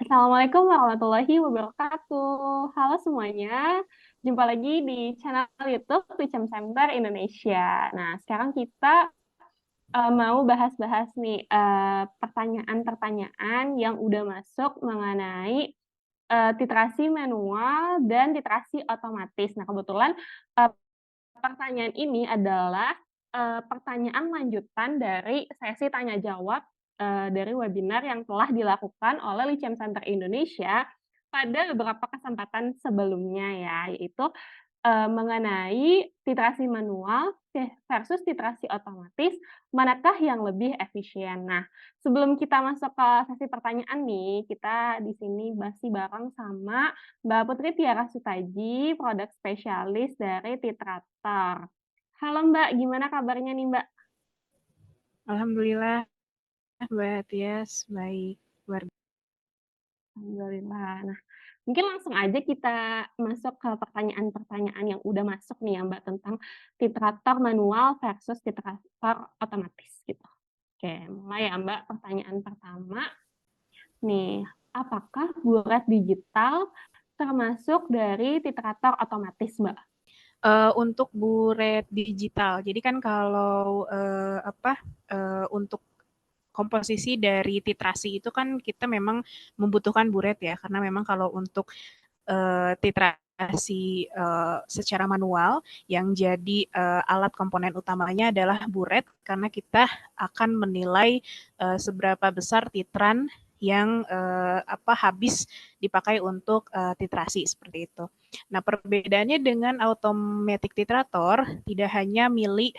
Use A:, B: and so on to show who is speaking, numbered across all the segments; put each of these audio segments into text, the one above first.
A: Assalamualaikum warahmatullahi wabarakatuh. Halo semuanya, jumpa lagi di channel YouTube Licem Center Indonesia. Nah, sekarang kita mau bahas-bahas nih pertanyaan-pertanyaan yang udah masuk mengenai literasi manual dan literasi otomatis. Nah, kebetulan eh, pertanyaan ini adalah pertanyaan lanjutan dari sesi tanya jawab dari webinar yang telah dilakukan oleh Licem Center Indonesia pada beberapa kesempatan sebelumnya ya, yaitu mengenai literasi manual versus literasi otomatis, manakah yang lebih efisien. Nah, sebelum kita masuk ke sesi pertanyaan nih, kita di sini masih bareng sama Mbak Putri Tiara Sutaji, produk spesialis dari Titrator. Halo Mbak, gimana kabarnya nih Mbak?
B: Alhamdulillah, Mbak Tias, baik. Luar
A: Alhamdulillah. Nah, mungkin langsung aja kita masuk ke pertanyaan-pertanyaan yang udah masuk nih ya Mbak, tentang titrator manual versus titrator otomatis gitu. Oke, mulai ya Mbak, pertanyaan pertama. Nih, apakah buret digital termasuk dari titrator otomatis Mbak?
B: Untuk buret digital, jadi kan kalau, untuk komposisi dari titrasi itu kan kita memang membutuhkan buret ya, karena memang kalau untuk, titrasi, secara manual yang jadi, alat komponen utamanya adalah buret, karena kita akan menilai, seberapa besar titran yang, habis dipakai untuk, titrasi, seperti itu. Nah, perbedaannya dengan automatic titrator, tidak hanya milik,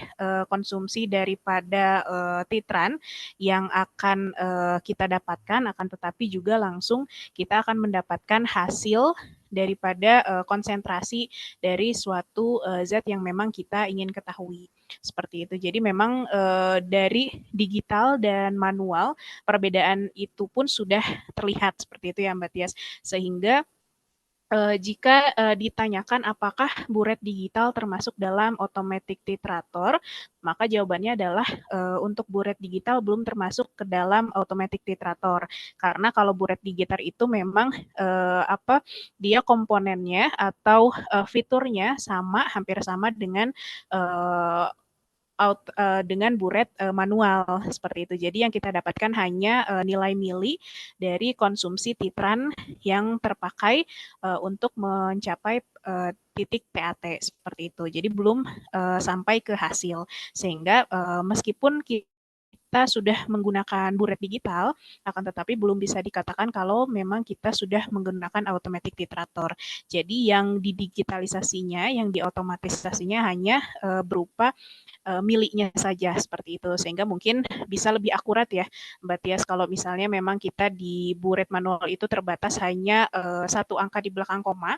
B: konsumsi daripada, titran yang akan, kita dapatkan, akan tetapi juga langsung kita akan mendapatkan hasil daripada, konsentrasi dari suatu, zat yang memang kita ingin ketahui, seperti itu. Jadi memang, dari digital dan manual, perbedaan itu pun sudah terlihat, seperti itu ya Mbak Tias. Sehingga jika, ditanyakan apakah buret digital termasuk dalam automatic titrator, maka jawabannya adalah, untuk buret digital belum termasuk ke dalam automatic titrator. Karena kalau buret digital itu memang, dia komponennya atau, fiturnya sama, hampir sama dengan, eee, dengan buret, manual, seperti itu. Jadi yang kita dapatkan hanya, nilai mili dari konsumsi titran yang terpakai, untuk mencapai, titik TAT, seperti itu. Jadi belum, sampai ke hasil. Sehingga, meskipun kita sudah menggunakan buret digital, akan tetapi belum bisa dikatakan kalau memang kita sudah menggunakan automatic titrator. Jadi yang didigitalisasinya, yang diotomatisasinya hanya, berupa miliknya saja seperti itu. Sehingga mungkin bisa lebih akurat ya Mbak Tias kalau misalnya memang kita di buret manual itu terbatas hanya satu angka di belakang koma,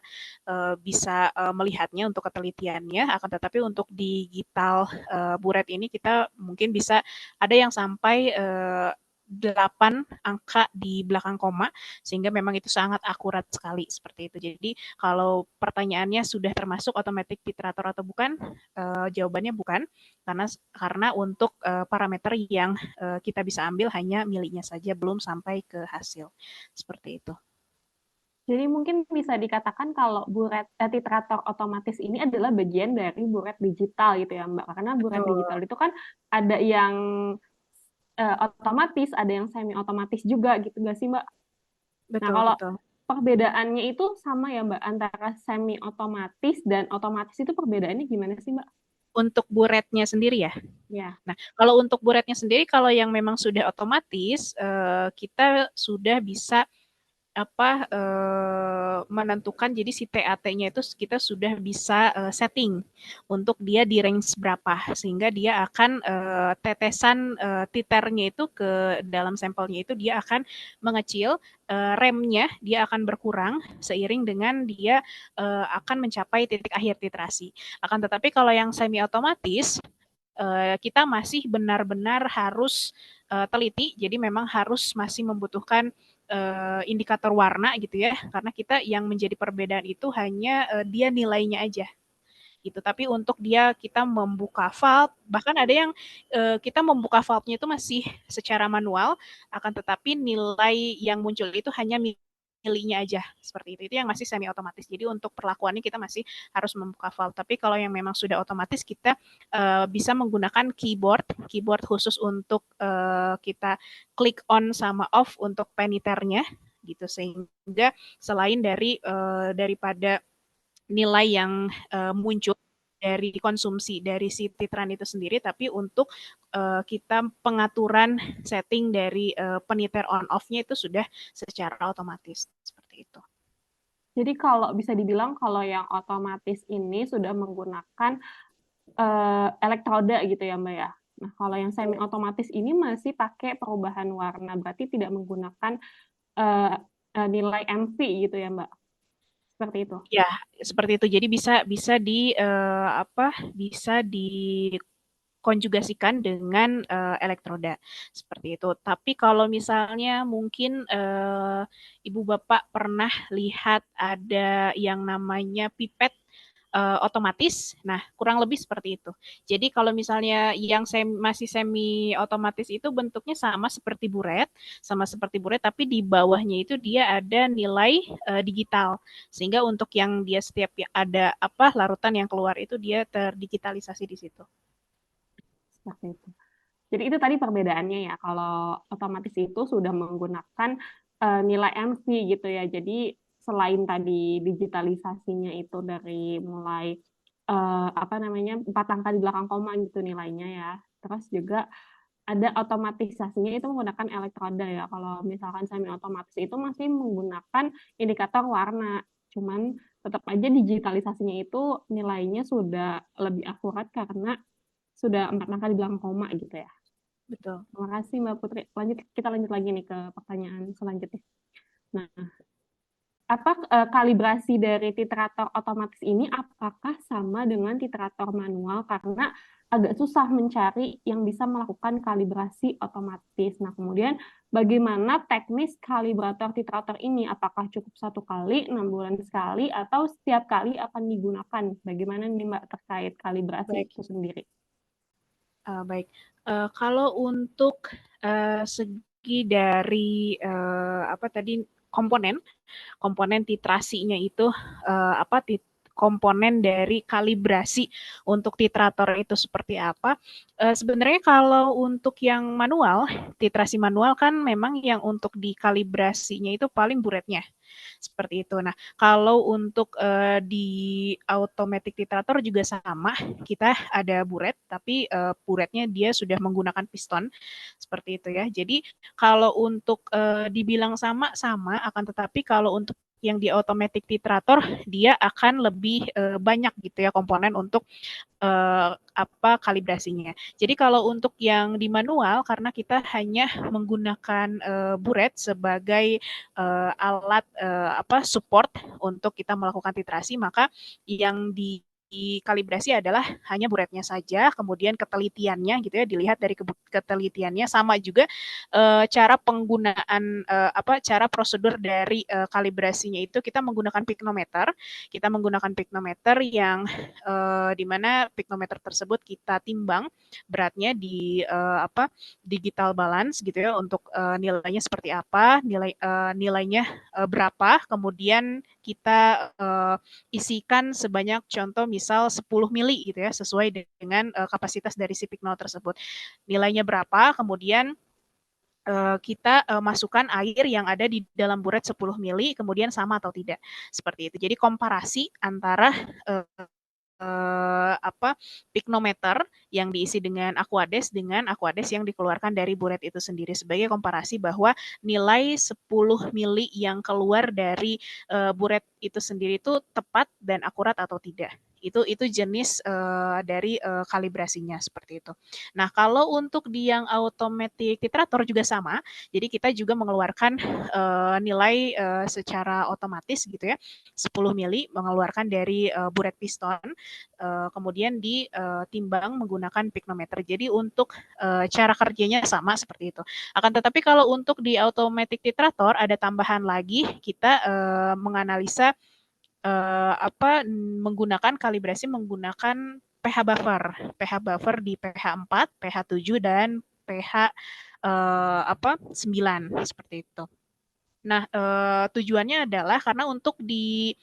B: bisa melihatnya untuk ketelitiannya. Akan tetapi untuk digital buret ini kita mungkin bisa ada yang sampai 8 angka di belakang koma, sehingga memang itu sangat akurat sekali seperti itu. Jadi kalau pertanyaannya sudah termasuk automatic titrator atau bukan, jawabannya bukan, karena untuk parameter yang kita bisa ambil hanya miliknya saja, belum sampai ke hasil seperti itu.
A: Jadi mungkin bisa dikatakan kalau buret titrator otomatis ini adalah bagian dari buret digital gitu ya Mbak. Karena buret
B: Betul,
A: digital itu kan ada yang otomatis, ada yang semi otomatis juga gitu nggak sih Mbak? Nah,
B: betul,
A: kalau
B: betul.
A: perbedaannya itu sama ya Mbak antara semi otomatis dan otomatis itu perbedaannya gimana sih Mbak?
B: Untuk buretnya sendiri ya.
A: Ya.
B: Nah, kalau untuk buretnya sendiri, kalau yang memang sudah otomatis, kita sudah bisa menentukan jadi si TAT-nya itu kita sudah bisa setting untuk dia di range berapa sehingga dia akan tetesan titernya itu ke dalam sampelnya itu dia akan mengecil, remnya dia akan berkurang seiring dengan dia akan mencapai titik akhir titrasi. Akan tetapi kalau yang semi otomatis kita masih benar-benar harus teliti, jadi memang harus masih membutuhkan indikator warna gitu ya, karena kita yang menjadi perbedaan itu hanya dia nilainya aja gitu. Tapi untuk dia kita membuka valve, bahkan ada yang kita membuka valve-nya itu masih secara manual, akan tetapi nilai yang muncul itu hanya milinya aja seperti itu. Itu yang masih semi otomatis. Jadi untuk perlakuannya kita masih harus membuka valve. Tapi kalau yang memang sudah otomatis kita bisa menggunakan keyboard khusus untuk kita klik on sama off untuk peniternya gitu, sehingga selain daripada nilai yang muncul dari konsumsi dari si titran itu sendiri, tapi untuk kita pengaturan setting dari peniter on off-nya itu sudah secara otomatis seperti itu.
A: Jadi kalau bisa dibilang kalau yang otomatis ini sudah menggunakan elektroda gitu ya Mbak ya. Nah kalau yang semi otomatis ini masih pakai perubahan warna, berarti tidak menggunakan nilai MV gitu ya Mbak. Seperti itu.
B: Ya, seperti itu. Jadi bisa dikonjugasikan dengan elektroda seperti itu. Tapi kalau misalnya mungkin Ibu Bapak pernah lihat ada yang namanya pipet otomatis. Nah, kurang lebih seperti itu. Jadi kalau misalnya yang masih semi otomatis itu bentuknya sama seperti buret, tapi di bawahnya itu dia ada nilai digital. Sehingga untuk yang dia setiap ada larutan yang keluar itu dia terdigitalisasi di situ.
A: Seperti itu. Jadi itu tadi perbedaannya ya. Kalau otomatis itu sudah menggunakan nilai MC gitu ya. Jadi selain tadi digitalisasinya itu dari mulai apa namanya 4 angka di belakang koma gitu nilainya ya. Terus juga ada otomatisasinya itu menggunakan elektroda ya. Kalau misalkan semi otomatis itu masih menggunakan indikator warna. Cuman tetap aja digitalisasinya itu nilainya sudah lebih akurat karena sudah 4 angka di belakang koma gitu ya.
B: Betul.
A: Terima kasih Mbak Putri. Kita lanjut lagi nih ke pertanyaan selanjutnya. Nah, apa kalibrasi dari titrator otomatis ini apakah sama dengan titrator manual? Karena agak susah mencari yang bisa melakukan kalibrasi otomatis. Nah, kemudian bagaimana teknis kalibrator titrator ini? Apakah cukup 1 kali, 6 bulan sekali, atau setiap kali akan digunakan? Bagaimana nih Mbak terkait kalibrasi
B: Baik.
A: itu sendiri?
B: Baik. Kalau untuk segi dari komponen titrasinya itu komponen dari kalibrasi untuk titrator itu seperti apa. Sebenarnya kalau untuk yang manual, titrasi manual kan memang yang untuk dikalibrasinya itu paling buretnya. Seperti itu. Nah, kalau untuk di automatic titrator juga sama, kita ada buret, tapi buretnya dia sudah menggunakan piston, seperti itu ya. Jadi kalau untuk dibilang sama, akan tetapi kalau untuk yang di automatic titrator dia akan lebih banyak gitu ya komponen untuk kalibrasinya. Jadi kalau untuk yang di manual karena kita hanya menggunakan buret sebagai alat support untuk kita melakukan titrasi, maka yang dikalibrasi adalah hanya buretnya saja, kemudian ketelitiannya gitu ya, dilihat dari ketelitiannya, sama juga cara penggunaan cara prosedur dari kalibrasinya itu kita menggunakan picnometer yang di mana picnometer tersebut kita timbang beratnya di digital balance gitu ya, untuk nilainya seperti apa, nilainya berapa, kemudian kita isikan sebanyak contoh misal 10 mili gitu ya, sesuai dengan kapasitas dari si picnol tersebut. Nilainya berapa, kemudian kita masukkan air yang ada di dalam buret 10 mili, kemudian sama atau tidak. Seperti itu. Jadi komparasi antara picnometer yang diisi dengan aquades yang dikeluarkan dari buret itu sendiri, sebagai komparasi bahwa nilai 10 mili yang keluar dari buret itu sendiri itu tepat dan akurat atau tidak. Itu jenis dari kalibrasinya seperti itu. Nah, kalau untuk di yang automatic titrator juga sama. Jadi kita juga mengeluarkan nilai secara otomatis gitu ya. 10 mili mengeluarkan dari buret piston, kemudian ditimbang menggunakan picnometer. Jadi untuk cara kerjanya sama seperti itu. Akan tetapi kalau untuk di automatic titrator ada tambahan lagi, kita menganalisa menggunakan kalibrasi menggunakan pH buffer di pH 4, pH 7 dan pH 9 seperti itu. Nah, tujuannya adalah karena untuk di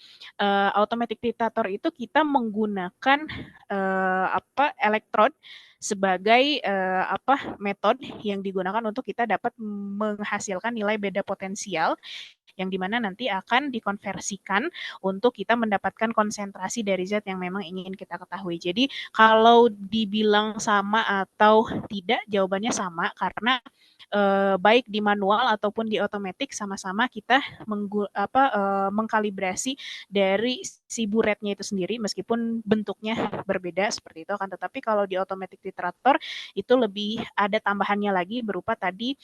B: automatic titrator itu kita menggunakan elektrod sebagai metode yang digunakan untuk kita dapat menghasilkan nilai beda potensial yang dimana nanti akan dikonversikan untuk kita mendapatkan konsentrasi dari zat yang memang ingin kita ketahui. Jadi kalau dibilang sama atau tidak, jawabannya sama karena baik di manual ataupun di otomatis sama-sama kita mengkalibrasi dari si buretnya itu sendiri meskipun bentuknya berbeda seperti itu. Akan tetapi kalau di automatic titrator itu lebih ada tambahannya lagi berupa tadi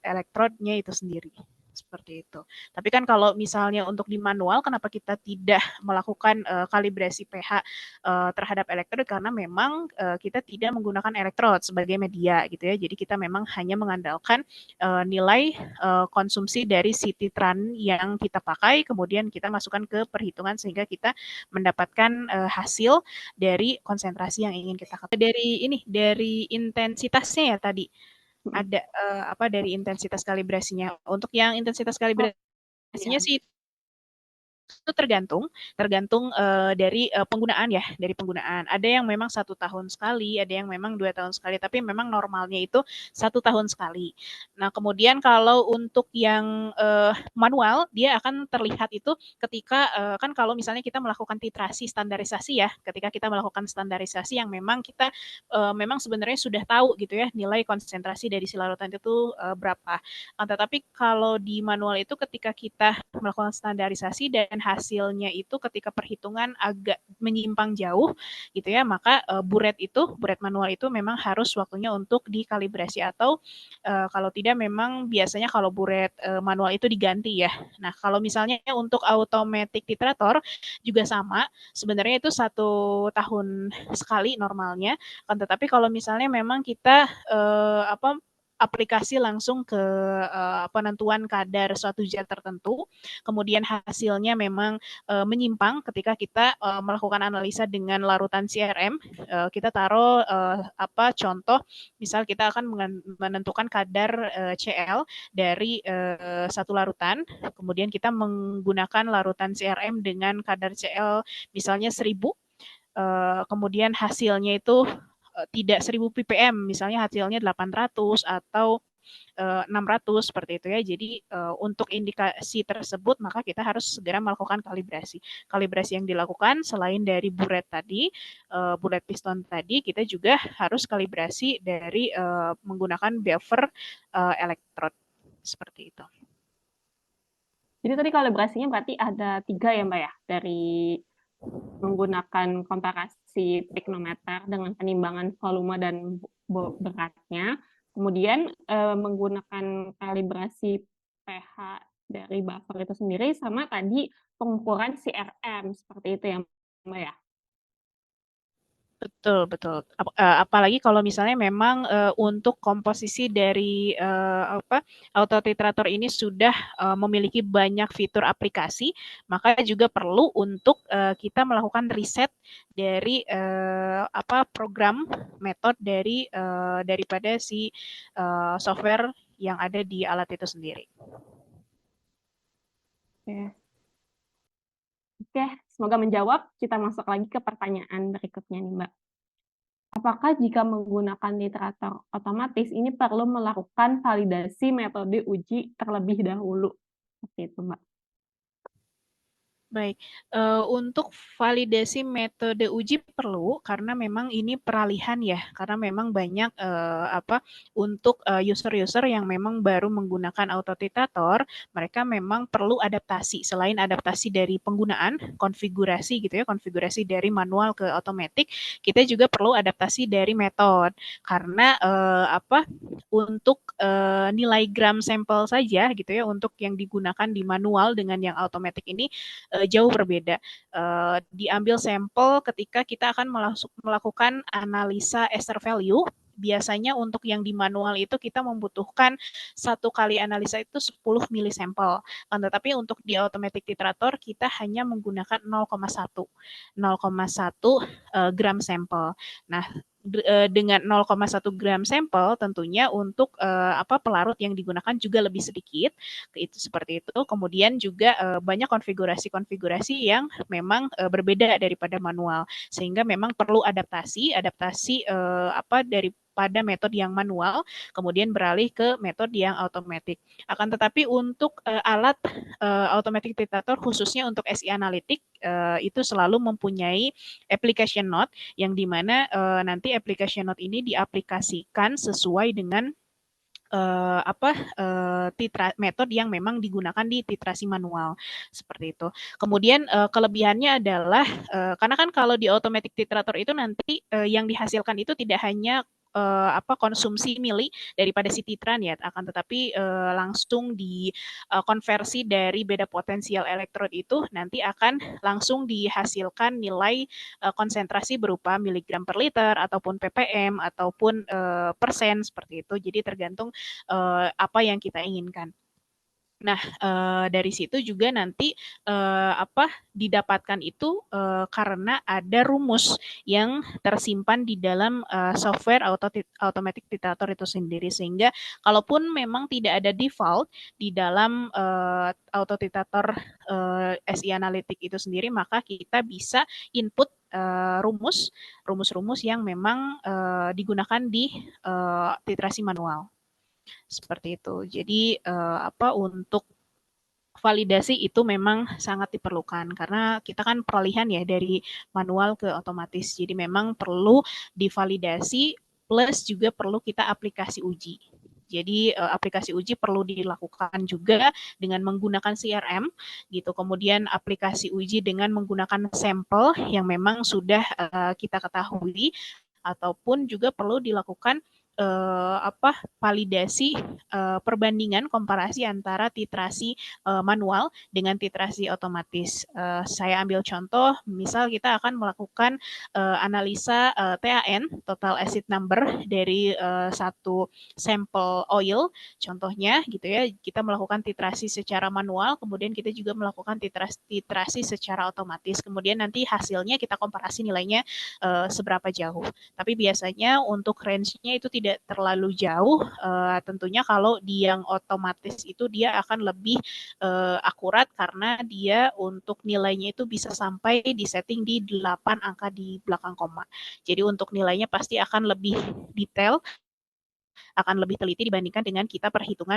B: elektrodnya itu sendiri seperti itu. Tapi kan kalau misalnya untuk di manual, kenapa kita tidak melakukan kalibrasi pH terhadap elektrod karena memang kita tidak menggunakan elektrod sebagai media gitu ya. Jadi kita memang hanya mengandalkan nilai konsumsi dari si titran yang kita pakai, kemudian kita masukkan ke perhitungan sehingga kita mendapatkan hasil dari konsentrasi yang ingin kita ketahui. Dari intensitasnya ya tadi ada dari intensitas kalibrasinya. Untuk yang intensitas kalibrasinya sih itu tergantung dari penggunaan ya, dari penggunaan. Ada yang memang 1 tahun sekali, ada yang memang 2 tahun sekali, tapi memang normalnya itu 1 tahun sekali. Nah, kemudian kalau untuk yang manual, dia akan terlihat itu ketika kan kalau misalnya kita melakukan titrasi standarisasi ya, ketika kita melakukan standarisasi yang memang kita memang sebenarnya sudah tahu gitu ya nilai konsentrasi dari si larutan itu berapa. Tetapi kalau di manual itu ketika kita melakukan standarisasi dan hasilnya itu ketika perhitungan agak menyimpang jauh gitu ya, maka buret manual itu memang harus waktunya untuk dikalibrasi atau kalau tidak memang biasanya kalau buret manual itu diganti ya. Nah, kalau misalnya untuk automatic titrator juga sama, sebenarnya itu 1 tahun sekali normalnya. Kan tetapi kalau misalnya memang kita aplikasi langsung ke penentuan kadar suatu zat tertentu, kemudian hasilnya memang menyimpang ketika kita melakukan analisa dengan larutan CRM, kita taruh contoh, misal kita akan menentukan kadar CL dari satu larutan, kemudian kita menggunakan larutan CRM dengan kadar CL misalnya 1000, kemudian hasilnya itu tidak 1000 ppm, misalnya hasilnya 800 atau 600 seperti itu ya. Jadi untuk indikasi tersebut maka kita harus segera melakukan kalibrasi. Kalibrasi yang dilakukan selain dari buret tadi, buret piston tadi, kita juga harus kalibrasi dari menggunakan buffer elektrod seperti itu.
A: Jadi tadi kalibrasinya berarti ada 3 ya Mbak ya, dari menggunakan komparasi piknometer dengan penimbangan volume dan beratnya, kemudian menggunakan kalibrasi pH dari buffer itu sendiri, sama tadi pengukuran CRM, seperti itu ya Mbak ya?
B: Betul betul. Apalagi kalau misalnya memang untuk komposisi dari auto titrator ini sudah memiliki banyak fitur aplikasi, maka juga perlu untuk kita melakukan riset dari program metode daripada si software yang ada di alat itu sendiri.
A: Oke, semoga menjawab. Kita masuk lagi ke pertanyaan berikutnya nih, Mbak. Apakah jika menggunakan titrator otomatis ini perlu melakukan validasi metode uji terlebih dahulu? Seperti itu, Mbak.
B: Baik, untuk validasi metode uji perlu karena memang ini peralihan ya, karena memang banyak untuk user-user yang memang baru menggunakan autotitrator, mereka memang perlu adaptasi. Selain adaptasi dari penggunaan, konfigurasi gitu ya, konfigurasi dari manual ke otomatis, kita juga perlu adaptasi dari metode. Karena untuk nilai gram sampel saja gitu ya, untuk yang digunakan di manual dengan yang otomatis ini jauh berbeda. Diambil sampel ketika kita akan melakukan analisa ester value. Biasanya untuk yang di manual itu kita membutuhkan 1 kali analisa itu 10 milisampel. Tetapi untuk di automatic titrator kita hanya menggunakan 0,1 gram sampel. Nah, dengan 0,1 gram sampel tentunya untuk pelarut yang digunakan juga lebih sedikit, itu seperti itu. Kemudian juga banyak konfigurasi-konfigurasi yang memang berbeda daripada manual, sehingga memang perlu adaptasi daripada metode yang manual, kemudian beralih ke metode yang automatic. Akan tetapi untuk alat automatic titrator khususnya untuk SI Analytic itu selalu mempunyai application note yang dimana nanti application note ini diaplikasikan sesuai dengan metode yang memang digunakan di titrasi manual seperti itu. Kemudian kelebihannya adalah karena kan kalau di automatic titrator itu nanti yang dihasilkan itu tidak hanya konsumsi mili daripada si titran ya, akan tetapi langsung dikonversi dari beda potensial elektrod itu nanti akan langsung dihasilkan nilai konsentrasi berupa miligram per liter ataupun ppm ataupun persen seperti itu. Jadi tergantung apa yang kita inginkan. Nah, dari situ juga nanti didapatkan itu karena ada rumus yang tersimpan di dalam software automatic titrator itu sendiri, sehingga kalaupun memang tidak ada default di dalam auto titrator SI Analytic itu sendiri, maka kita bisa input rumus-rumus yang memang digunakan di titrasi manual. Seperti itu. Jadi untuk validasi itu memang sangat diperlukan karena kita kan peralihan ya dari manual ke otomatis. Jadi memang perlu divalidasi plus juga perlu kita aplikasi uji. Jadi aplikasi uji perlu dilakukan juga dengan menggunakan CRM gitu. Kemudian aplikasi uji dengan menggunakan sampel yang memang sudah kita ketahui, ataupun juga perlu dilakukan validasi perbandingan komparasi antara titrasi manual dengan titrasi otomatis. Saya ambil contoh, misal kita akan melakukan analisa TAN (total acid number) dari satu sampel oil, contohnya gitu ya, kita melakukan titrasi secara manual, kemudian kita juga melakukan titrasi secara otomatis. Kemudian nanti hasilnya kita komparasi nilainya seberapa jauh. Tapi biasanya untuk range-nya itu tidak terlalu jauh. Tentunya kalau di yang otomatis itu dia akan lebih akurat karena dia untuk nilainya itu bisa sampai disetting di 8 angka di belakang koma. Jadi untuk nilainya pasti akan lebih detail, akan lebih teliti dibandingkan dengan kita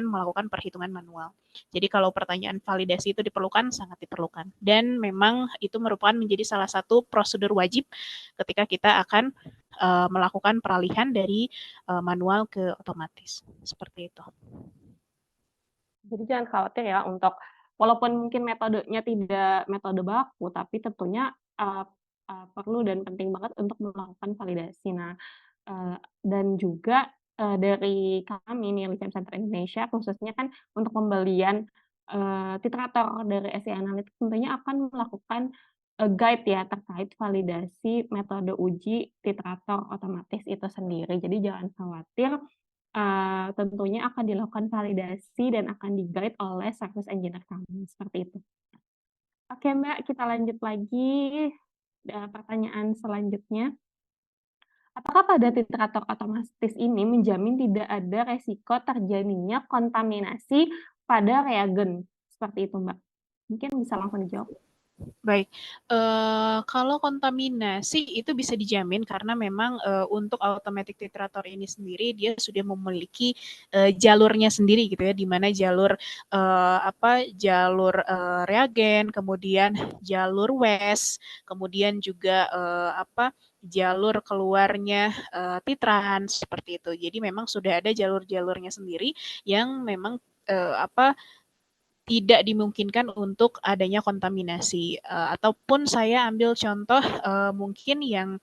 B: melakukan perhitungan manual. Jadi kalau pertanyaan validasi itu diperlukan, sangat diperlukan. Dan memang itu merupakan menjadi salah satu prosedur wajib ketika kita akan melakukan peralihan dari manual ke otomatis. Seperti itu.
A: Jadi jangan khawatir ya untuk walaupun mungkin metodenya tidak metode baku, tapi tentunya perlu dan penting banget untuk melakukan validasi. Nah, dan juga dari kami nih Lithium Center Indonesia khususnya kan untuk pembelian titrator dari SI Analytics tentunya akan melakukan guide ya terkait validasi metode uji titrator otomatis itu sendiri. Jadi jangan khawatir, tentunya akan dilakukan validasi dan akan di-guide oleh service engineer kami, seperti itu. Oke Mbak, kita lanjut lagi, pertanyaan selanjutnya. Apakah pada titrator otomatis ini menjamin tidak ada resiko terjadinya kontaminasi pada reagen? Seperti itu, Mbak. Mungkin bisa langsung dijawab.
B: Baik, kalau kontaminasi itu bisa dijamin karena memang untuk automatic titrator ini sendiri dia sudah memiliki jalurnya sendiri gitu ya, di mana jalur reagen, kemudian jalur waste, kemudian juga jalur keluarnya titran seperti itu. Jadi memang sudah ada jalur-jalurnya sendiri yang memang tidak dimungkinkan untuk adanya kontaminasi. Ataupun saya ambil contoh mungkin yang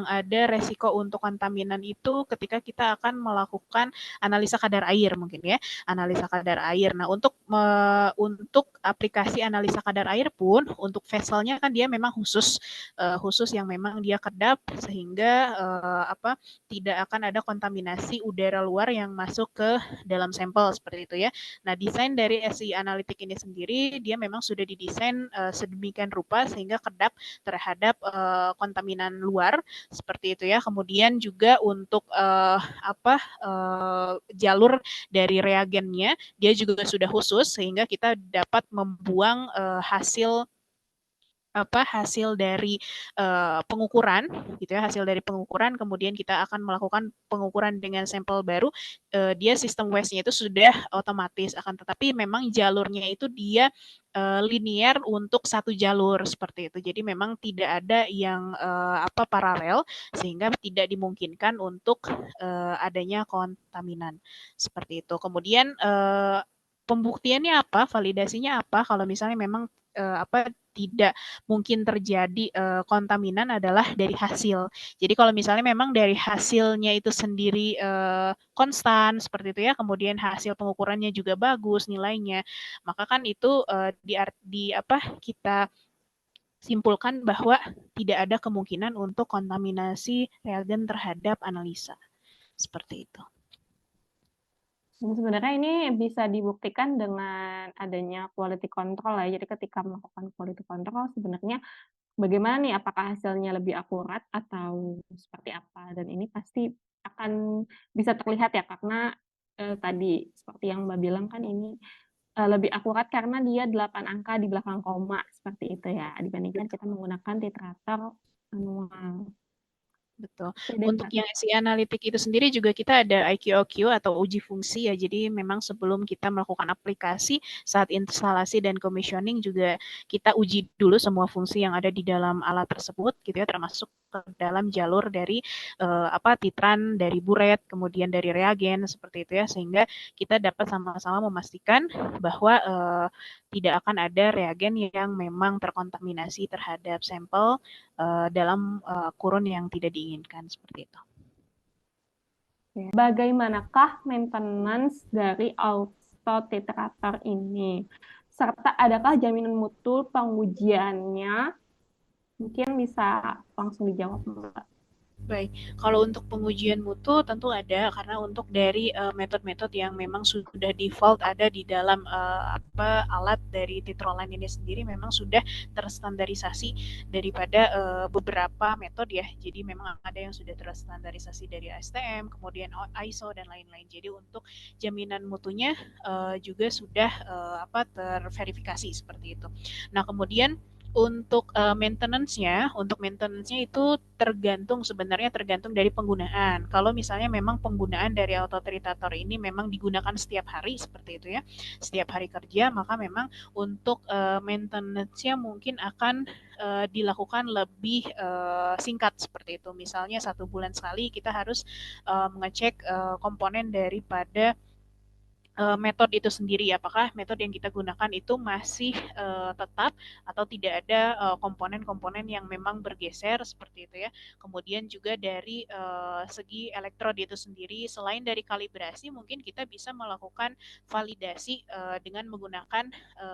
B: ada resiko untuk kontaminan itu ketika kita akan melakukan analisa kadar air mungkin ya, analisa kadar air. Nah, untuk aplikasi analisa kadar air pun untuk vesselnya kan dia memang khusus yang memang dia kedap sehingga tidak akan ada kontaminasi udara luar yang masuk ke dalam sampel seperti itu ya. Nah, desain dari SI Analytic ini sendiri dia memang sudah didesain sedemikian rupa sehingga kedap terhadap kontaminan luar seperti itu ya. Kemudian juga untuk jalur dari reagennya dia juga sudah khusus sehingga kita dapat membuang hasil dari pengukuran gitu ya, hasil dari pengukuran, kemudian kita akan melakukan pengukuran dengan sampel baru. Dia sistem waste-nya itu sudah otomatis, akan tetapi memang jalurnya itu dia linear untuk satu jalur seperti itu. Jadi memang tidak ada yang paralel sehingga tidak dimungkinkan untuk adanya kontaminan seperti itu. Kemudian pembuktiannya apa, validasinya apa kalau misalnya memang tidak mungkin terjadi kontaminan adalah dari hasil. Jadi kalau misalnya memang dari hasilnya itu sendiri konstan seperti itu ya, kemudian hasil pengukurannya juga bagus nilainya, maka kan itu kita simpulkan bahwa tidak ada kemungkinan untuk kontaminasi reagen terhadap analisa. Seperti itu.
A: Dan sebenarnya ini bisa dibuktikan dengan adanya quality control ya. Jadi ketika melakukan quality control sebenarnya bagaimana nih, apakah hasilnya lebih akurat atau seperti apa? Dan ini pasti akan bisa terlihat ya, karena tadi seperti yang Mbak bilang kan ini lebih akurat karena dia 8 angka di belakang koma, seperti itu ya, dibandingkan kita menggunakan titrator manual.
B: Betul.
A: Oke deh,
B: Untuk
A: Kak.
B: yang SI analitik itu sendiri juga kita ada IQ/OQ atau uji fungsi ya. Jadi memang sebelum kita melakukan aplikasi, saat instalasi dan commissioning juga kita uji dulu semua fungsi yang ada di dalam alat tersebut gitu ya, termasuk ke dalam jalur dari titran dari buret, kemudian dari reagen seperti itu ya, sehingga kita dapat sama-sama memastikan bahwa tidak akan ada reagen yang memang terkontaminasi terhadap sampel dalam kurun yang tidak diinginkan seperti itu.
A: Bagaimanakah maintenance dari autotitrator ini? Serta adakah jaminan mutu pengujiannya? Mungkin bisa langsung dijawab, Mbak.
B: Baik, kalau untuk pengujian mutu tentu ada, karena untuk dari metode-metode yang memang sudah default ada di dalam alat dari Titroline ini sendiri memang sudah terstandarisasi daripada beberapa metode ya. Jadi memang ada yang sudah terstandarisasi dari ASTM, kemudian ISO dan lain-lain. Jadi untuk jaminan mutunya juga sudah terverifikasi seperti itu. Nah, kemudian untuk maintenance-nya itu sebenarnya tergantung dari penggunaan. Kalau misalnya memang penggunaan dari autotritator ini memang digunakan setiap hari seperti itu ya, setiap hari kerja, maka memang untuk maintenance-nya mungkin akan dilakukan lebih singkat seperti itu. Misalnya 1 bulan sekali kita harus mengecek komponen daripada metode itu sendiri, apakah metode yang kita gunakan itu masih tetap atau tidak ada komponen-komponen yang memang bergeser seperti itu ya. Kemudian juga dari segi elektrode itu sendiri, selain dari kalibrasi, mungkin kita bisa melakukan validasi dengan menggunakan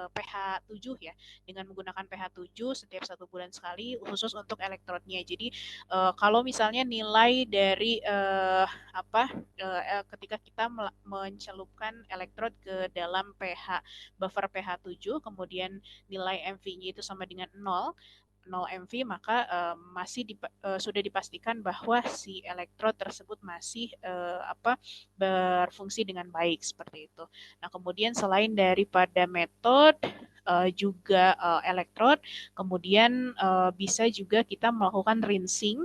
B: pH 7 ya, dengan menggunakan pH 7 setiap 1 bulan sekali khusus untuk elektrodenya. Jadi kalau misalnya nilai dari ketika kita mencelupkan elektrod ke dalam buffer pH 7, kemudian nilai MV-nya itu sama dengan 0 MV, maka sudah dipastikan bahwa si elektrod tersebut masih berfungsi dengan baik seperti itu. Nah, kemudian selain daripada metode juga elektrod, kemudian bisa juga kita melakukan rinsing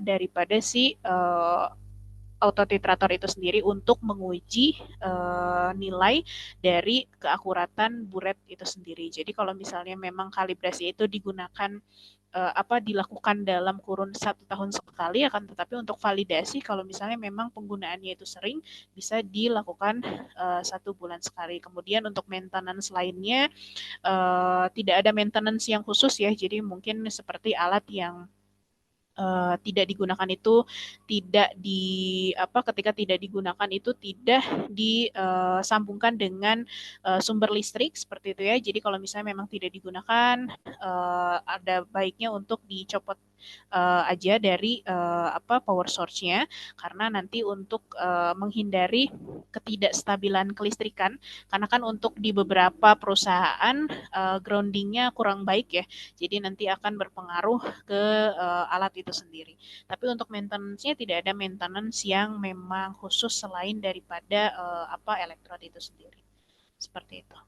B: daripada si autotitrator itu sendiri untuk menguji nilai dari keakuratan buret itu sendiri. Jadi kalau misalnya memang kalibrasi itu digunakan dilakukan dalam kurun 1 tahun sekali, akan tetapi untuk validasi kalau misalnya memang penggunaannya itu sering, bisa dilakukan 1 bulan sekali. Kemudian untuk maintenance lainnya tidak ada maintenance yang khusus ya, jadi mungkin seperti alat yang tidak digunakan itu ketika tidak digunakan itu tidak disambungkan dengan sumber listrik seperti itu ya. Jadi kalau misalnya memang tidak digunakan, ada baiknya untuk dicopot aja dari power source-nya, karena nanti untuk menghindari ketidakstabilan kelistrikan, karena kan untuk di beberapa perusahaan groundingnya kurang baik ya, jadi nanti akan berpengaruh ke alat itu sendiri. Tapi untuk maintenance-nya tidak ada maintenance yang memang khusus selain daripada elektrode itu sendiri. Seperti itu.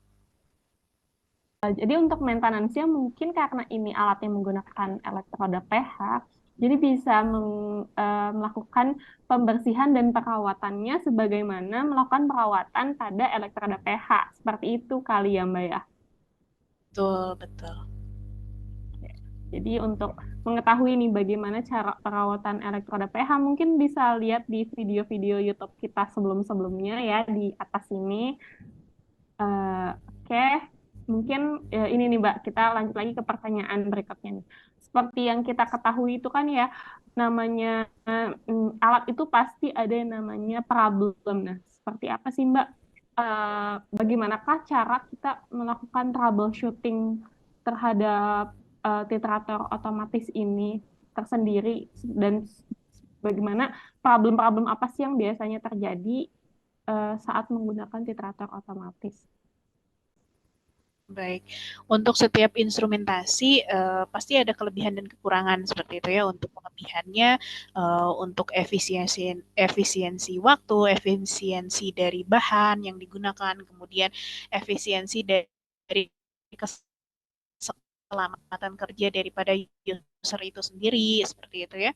A: Jadi untuk maintenance-nya mungkin karena ini alatnya menggunakan elektroda pH, jadi bisa melakukan pembersihan dan perawatannya sebagaimana melakukan perawatan pada elektroda pH. Seperti itu kali ya Mbak ya.
B: Betul, betul.
A: Jadi untuk mengetahui nih bagaimana cara perawatan elektroda pH, mungkin bisa lihat di video-video YouTube kita sebelum-sebelumnya ya di atas ini. Oke, mungkin ini nih Mbak, kita lanjut lagi ke pertanyaan berikutnya nih. Seperti yang kita ketahui itu kan ya, namanya alat itu pasti ada yang namanya problem. Nah, seperti apa sih Mbak? Bagaimanakah cara kita melakukan troubleshooting terhadap titrator otomatis ini tersendiri dan bagaimana problem-problem apa sih yang biasanya terjadi saat menggunakan titrator otomatis?
B: Baik, untuk setiap instrumentasi pasti ada kelebihan dan kekurangan seperti itu ya. Untuk kelebihannya, untuk efisiensi waktu, efisiensi dari bahan yang digunakan, kemudian efisiensi dari keselamatan kerja daripada user itu sendiri seperti itu ya.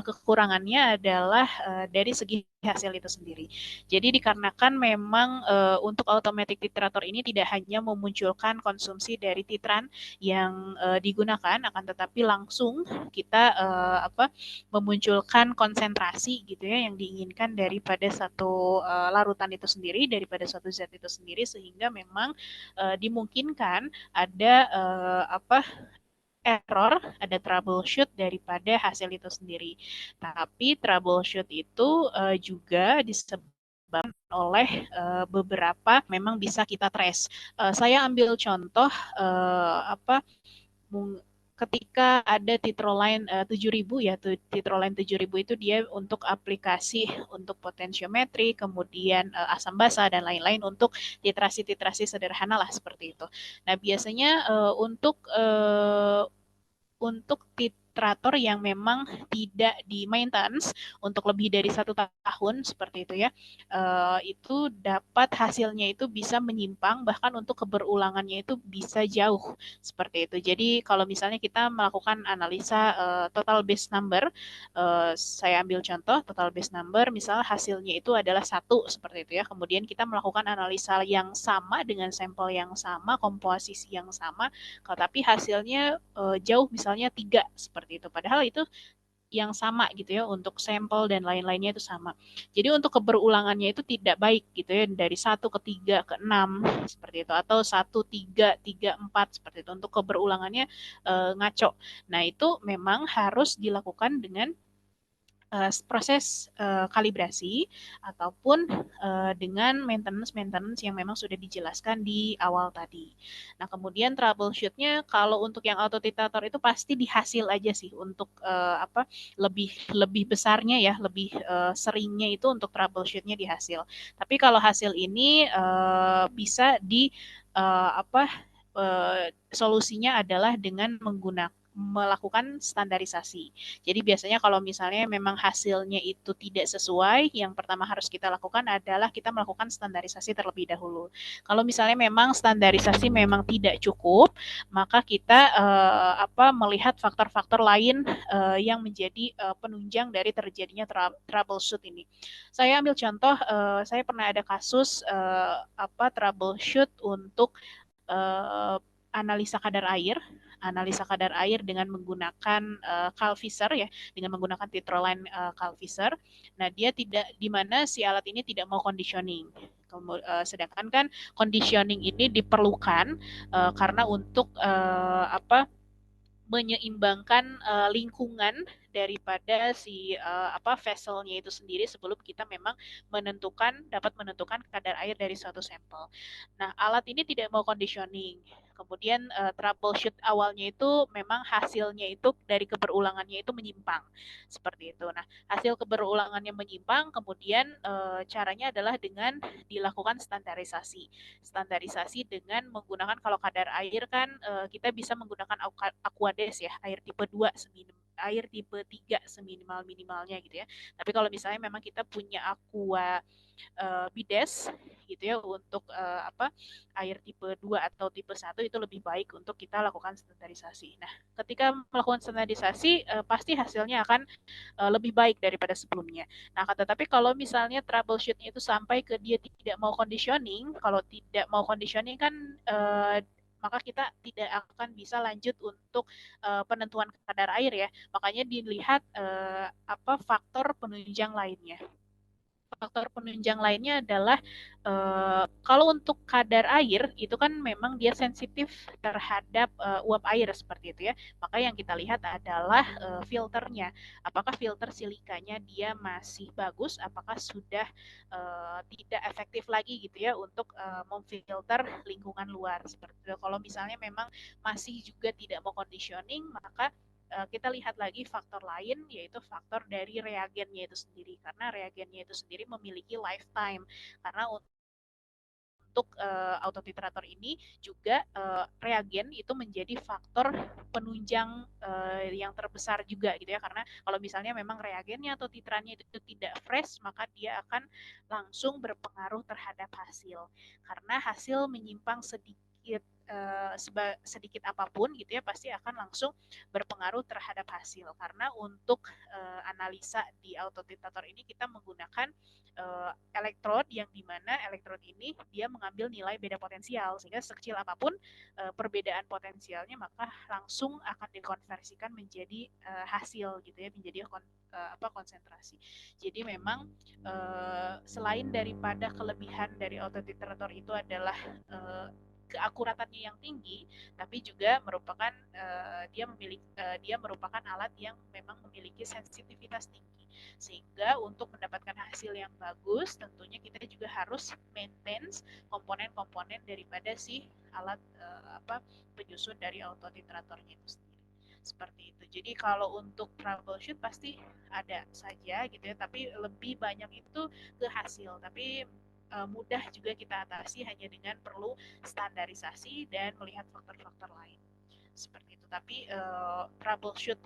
B: Kekurangannya adalah dari segi hasil itu sendiri. Jadi dikarenakan memang untuk automatic titrator ini tidak hanya memunculkan konsumsi dari titran yang digunakan, akan tetapi langsung kita memunculkan konsentrasi gitu ya yang diinginkan daripada satu larutan itu sendiri, daripada suatu zat itu sendiri, sehingga memang dimungkinkan ada error, ada troubleshoot daripada hasil itu sendiri. Tapi troubleshoot itu juga disebabkan oleh beberapa memang bisa kita trace. Saya ambil contoh ketika ada Titroline 7000 ya, Titroline 7000 itu dia untuk aplikasi untuk potentiometri, kemudian asam basa dan lain-lain untuk titrasi-titrasi sederhana lah seperti itu. Nah, biasanya untuk titrator yang memang tidak di maintenance untuk lebih dari 1 tahun seperti itu ya, itu dapat hasilnya itu bisa menyimpang, bahkan untuk keberulangannya itu bisa jauh seperti itu. Jadi kalau misalnya kita melakukan analisa total base number, saya ambil contoh total base number, misalnya hasilnya itu adalah 1 seperti itu ya. Kemudian kita melakukan analisa yang sama dengan sampel yang sama, komposisi yang sama, tapi hasilnya jauh misalnya 3 seperti itu. Padahal itu yang sama gitu ya, untuk sampel dan lain-lainnya itu sama. Jadi untuk keberulangannya itu tidak baik gitu ya, dari 1 ke 3 ke 6 seperti itu, atau 1 3 3 4 seperti itu. Untuk keberulangannya ngaco. Nah, itu memang harus dilakukan dengan proses kalibrasi ataupun dengan maintenance yang memang sudah dijelaskan di awal tadi. Nah, kemudian troubleshootnya kalau untuk yang autotitator itu pasti di hasil aja sih, untuk lebih besarnya ya, lebih seringnya itu untuk troubleshootnya di hasil. Tapi kalau hasil ini bisa di solusinya adalah dengan melakukan standarisasi. Jadi biasanya kalau misalnya memang hasilnya itu tidak sesuai, yang pertama harus kita lakukan adalah kita melakukan standarisasi terlebih dahulu. Kalau misalnya memang standarisasi memang tidak cukup, maka kita melihat faktor-faktor lain yang menjadi penunjang dari terjadinya troubleshoot ini. Saya ambil contoh, saya pernah ada kasus troubleshoot untuk analisa kadar air dengan menggunakan Calvisor ya, dengan menggunakan Titroline Calvisor. Nah, dia tidak, di mana si alat ini tidak mau conditioning. Sedangkan kan conditioning ini diperlukan karena untuk menyeimbangkan lingkungan daripada si vesselnya itu sendiri sebelum kita memang dapat menentukan kadar air dari suatu sampel. Nah, alat ini tidak mau conditioning. Kemudian troubleshoot awalnya itu memang hasilnya itu dari keberulangannya itu menyimpang. Seperti itu. Nah, hasil keberulangannya menyimpang, kemudian caranya adalah dengan dilakukan standarisasi. Standarisasi dengan menggunakan, kalau kadar air kan kita bisa menggunakan Aquades ya, air tipe 2 air tipe 3 seminimal-minimalnya gitu ya. Tapi kalau misalnya memang kita punya aqua bides gitu ya untuk air tipe 2 atau tipe 1 itu lebih baik untuk kita lakukan standarisasi. Nah, ketika melakukan standarisasi pasti hasilnya akan lebih baik daripada sebelumnya. Nah, tetapi kalau misalnya troubleshootnya itu sampai ke dia tidak mau conditioning, kalau tidak mau conditioning kan maka kita tidak akan bisa lanjut untuk penentuan kadar air ya. Makanya dilihat faktor penunjang lainnya. Faktor penunjang lainnya adalah kalau untuk kadar air itu kan memang dia sensitif terhadap uap air seperti itu ya. Maka yang kita lihat adalah filternya. Apakah filter silikanya dia masih bagus? Apakah sudah tidak efektif lagi gitu ya untuk memfilter lingkungan luar seperti itu. Kalau misalnya memang masih juga tidak mau conditioning, maka kita lihat lagi faktor lain, yaitu faktor dari reagennya itu sendiri, karena reagennya itu sendiri memiliki lifetime, karena untuk autotitrator ini juga reagen itu menjadi faktor penunjang yang terbesar juga gitu ya, karena kalau misalnya memang reagennya atau titrannya itu tidak fresh, maka dia akan langsung berpengaruh terhadap hasil, karena hasil menyimpang sedikit sedikit apapun gitu ya pasti akan langsung berpengaruh terhadap hasil, karena untuk analisa di autotitrator ini kita menggunakan elektrod yang dimana elektrod ini dia mengambil nilai beda potensial, sehingga sekecil apapun perbedaan potensialnya maka langsung akan dikonversikan menjadi hasil gitu ya, menjadi konsentrasi. Jadi memang selain daripada kelebihan dari autotitrator itu adalah keakuratannya yang tinggi, tapi juga merupakan dia merupakan alat yang memang memiliki sensitivitas tinggi, sehingga untuk mendapatkan hasil yang bagus tentunya kita juga harus maintain komponen-komponen daripada si alat penyusun dari autotitratornya itu sendiri. Seperti itu. Jadi kalau untuk troubleshoot pasti ada saja gitu ya, tapi lebih banyak itu ke hasil. Tapi mudah juga kita atasi hanya dengan perlu standarisasi dan melihat faktor-faktor lain seperti itu. Tapi troubleshoot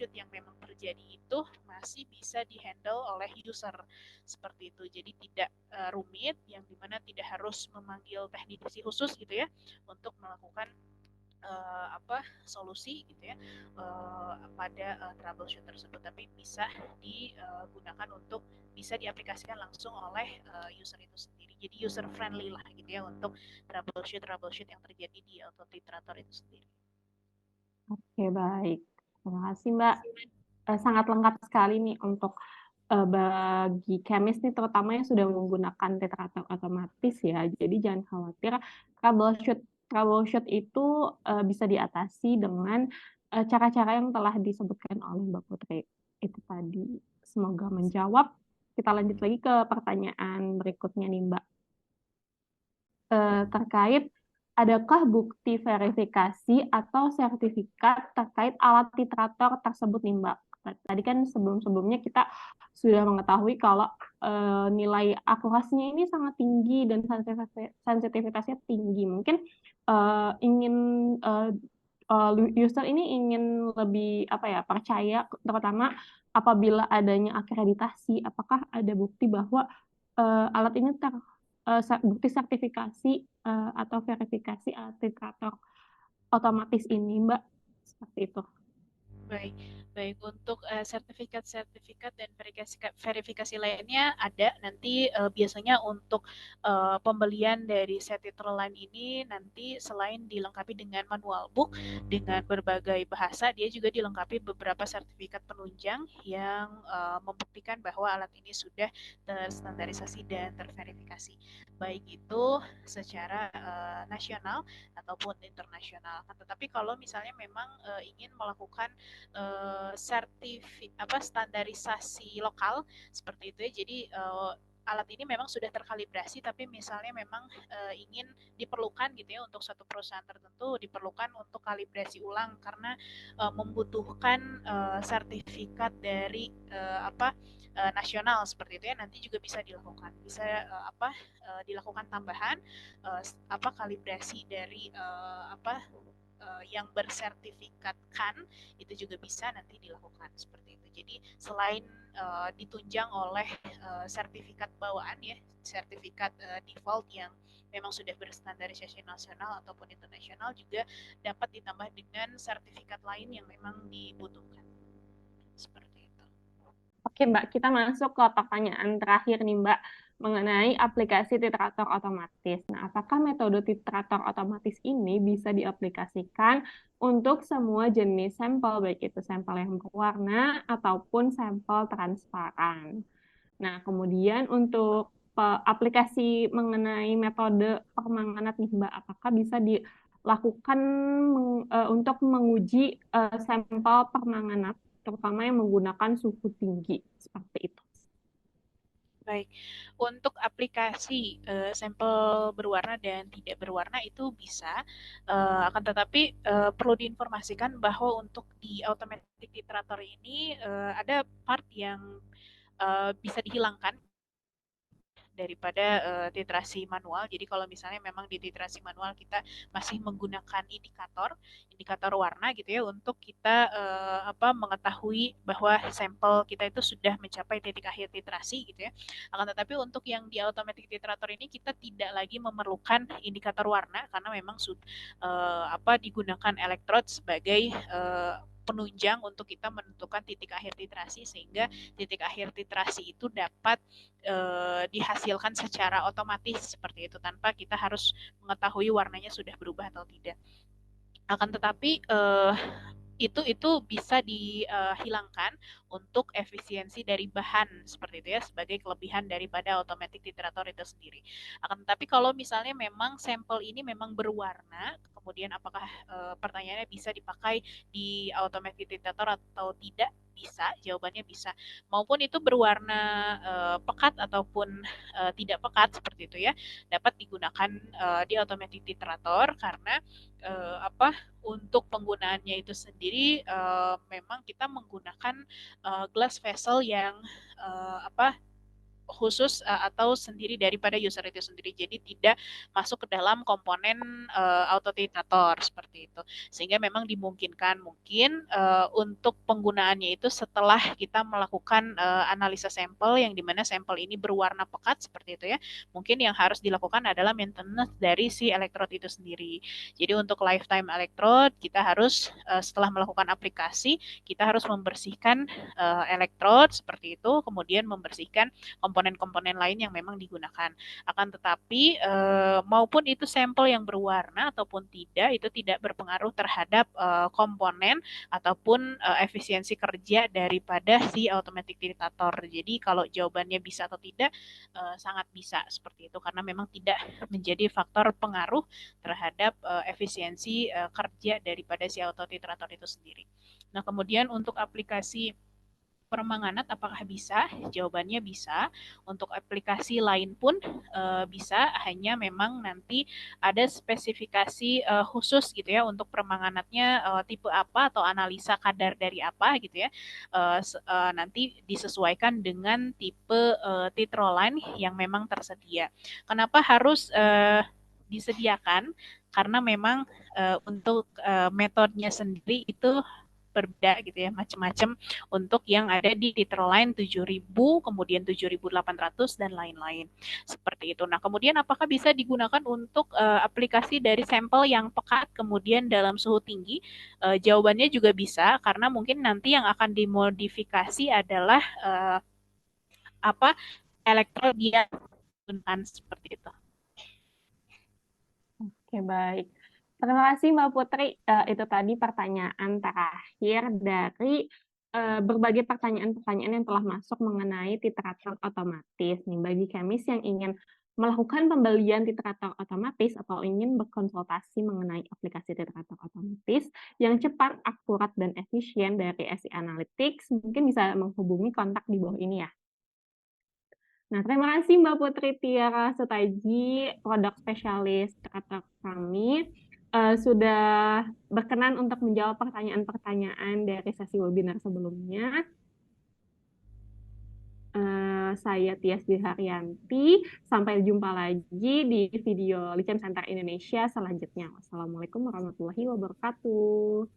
B: yang memang terjadi itu masih bisa dihandle oleh user seperti itu. Jadi tidak rumit, yang dimana tidak harus memanggil teknisi khusus gitu ya untuk melakukan solusi gitu ya pada troubleshoot tersebut, tapi bisa digunakan untuk bisa diaplikasikan langsung oleh user itu sendiri. Jadi user friendly lah gitu ya untuk troubleshoot yang terjadi di autotitrator itu sendiri.
A: Oke, baik. Terima kasih, Mbak. Sangat lengkap sekali nih untuk bagi chemist nih terutama yang sudah menggunakan titrator otomatis ya. Jadi jangan khawatir, troubleshoot troubleshoot itu bisa diatasi dengan cara-cara yang telah disebutkan oleh Mbak Putri. Itu tadi. Semoga menjawab. Kita lanjut lagi ke pertanyaan berikutnya nih, Mbak. Terkait adakah bukti verifikasi atau sertifikat terkait alat titrator tersebut nih, Mbak? Tadi kan sebelum-sebelumnya kita sudah mengetahui kalau nilai akurasinya ini sangat tinggi dan sensitivitasnya tinggi. Mungkin ingin user ini ingin lebih percaya, terutama apabila adanya akreditasi, apakah ada bukti bahwa alat ini bukti sertifikasi atau verifikasi titrator otomatis ini, Mbak, seperti itu.
B: Baik, baik untuk sertifikat-sertifikat dan verifikasi lainnya ada nanti biasanya untuk pembelian dari Setitor Line ini nanti selain dilengkapi dengan manual book dengan berbagai bahasa, dia juga dilengkapi beberapa sertifikat penunjang yang membuktikan bahwa alat ini sudah terstandarisasi dan terverifikasi, baik itu secara nasional ataupun internasional. Tetapi kalau misalnya memang ingin melakukan standarisasi lokal seperti itu ya. Jadi alat ini memang sudah terkalibrasi, tapi misalnya memang ingin diperlukan gitu ya untuk satu perusahaan tertentu, diperlukan untuk kalibrasi ulang karena membutuhkan sertifikat dari nasional seperti itu ya. Nanti juga bisa dilakukan, bisa dilakukan tambahan kalibrasi dari yang bersertifikatkan, itu juga bisa nanti dilakukan seperti itu. Jadi selain ditunjang oleh sertifikat bawaan ya, sertifikat default yang memang sudah berstandarisasi nasional ataupun internasional, juga dapat ditambah dengan sertifikat lain yang memang dibutuhkan seperti itu.
A: Oke Mbak, kita masuk ke pertanyaan terakhir nih Mbak, mengenai aplikasi titrator otomatis. Nah, apakah metode titrator otomatis ini bisa diaplikasikan untuk semua jenis sampel, baik itu sampel yang berwarna ataupun sampel transparan? Nah, kemudian untuk aplikasi mengenai metode permanganat nih Mbak, apakah bisa dilakukan untuk menguji sampel permanganat, terutama yang menggunakan suhu tinggi, seperti itu?
B: Baik, untuk aplikasi sampel berwarna dan tidak berwarna itu bisa, akan tetapi perlu diinformasikan bahwa untuk di automatic titrator ini ada part yang bisa dihilangkan daripada titrasi manual. Jadi kalau misalnya memang di titrasi manual kita masih menggunakan indikator warna gitu ya, untuk kita mengetahui bahwa sampel kita itu sudah mencapai titik akhir titrasi gitu ya. Akan tetapi untuk yang di automatic titrator ini kita tidak lagi memerlukan indikator warna karena memang digunakan elektrod sebagai penunjang untuk kita menentukan titik akhir titrasi, sehingga titik akhir titrasi itu dapat dihasilkan secara otomatis seperti itu tanpa kita harus mengetahui warnanya sudah berubah atau tidak. Akan tetapi itu bisa dihilangkan untuk efisiensi dari bahan seperti itu ya, sebagai kelebihan daripada automatic titrator itu sendiri. Akan tetapi kalau misalnya memang sampel ini memang berwarna, kemudian apakah pertanyaannya bisa dipakai di automatic titrator atau tidak? Bisa, jawabannya bisa. Maupun itu berwarna pekat ataupun tidak pekat seperti itu ya, dapat digunakan di automatic titrator karena untuk penggunaannya itu sendiri memang kita menggunakan glass vessel yang khusus atau sendiri daripada user itu sendiri. Jadi tidak masuk ke dalam komponen autotitrator seperti itu. Sehingga memang dimungkinkan mungkin untuk penggunaannya itu setelah kita melakukan analisa sampel yang dimana sampel ini berwarna pekat seperti itu ya. Mungkin yang harus dilakukan adalah maintenance dari si elektrod itu sendiri. Jadi untuk lifetime elektrod kita harus setelah melakukan aplikasi kita harus membersihkan elektrod seperti itu, kemudian membersihkan komponen-komponen lain yang memang digunakan. Akan tetapi maupun itu sampel yang berwarna ataupun tidak, itu tidak berpengaruh terhadap komponen ataupun efisiensi kerja daripada si automatic titrator. Jadi kalau jawabannya bisa atau tidak, sangat bisa seperti itu karena memang tidak menjadi faktor pengaruh terhadap efisiensi kerja daripada si autotitrator itu sendiri. Nah, kemudian untuk aplikasi permanganat apakah bisa? Jawabannya bisa. Untuk aplikasi lain pun bisa, hanya memang nanti ada spesifikasi khusus gitu ya untuk permanganatnya tipe apa atau analisa kadar dari apa gitu ya. Nanti disesuaikan dengan tipe titroline yang memang tersedia. Kenapa harus disediakan? Karena memang untuk metodenya sendiri itu berbeda gitu ya, macam-macam untuk yang ada di Titroline 7000, kemudian 7800 dan lain-lain. Seperti itu. Nah, kemudian apakah bisa digunakan untuk aplikasi dari sampel yang pekat kemudian dalam suhu tinggi? Jawabannya juga bisa karena mungkin nanti yang akan dimodifikasi adalah elektrod yang digunakan seperti itu.
A: Oke, baik. Terima kasih Mbak Putri. Itu tadi pertanyaan terakhir dari berbagai pertanyaan-pertanyaan yang telah masuk mengenai titrator otomatis. Nih, bagi kemis yang ingin melakukan pembelian titrator otomatis atau ingin berkonsultasi mengenai aplikasi titrator otomatis yang cepat, akurat, dan efisien dari SI Analytics, mungkin bisa menghubungi kontak di bawah ini ya. Nah, terima kasih Mbak Putri Tiara Sutaji, produk spesialis titrator kami, sudah berkenan untuk menjawab pertanyaan-pertanyaan dari sesi webinar sebelumnya. Saya Tias Haryanti. Sampai jumpa lagi di video Licem Center Indonesia selanjutnya. Wassalamualaikum warahmatullahi wabarakatuh.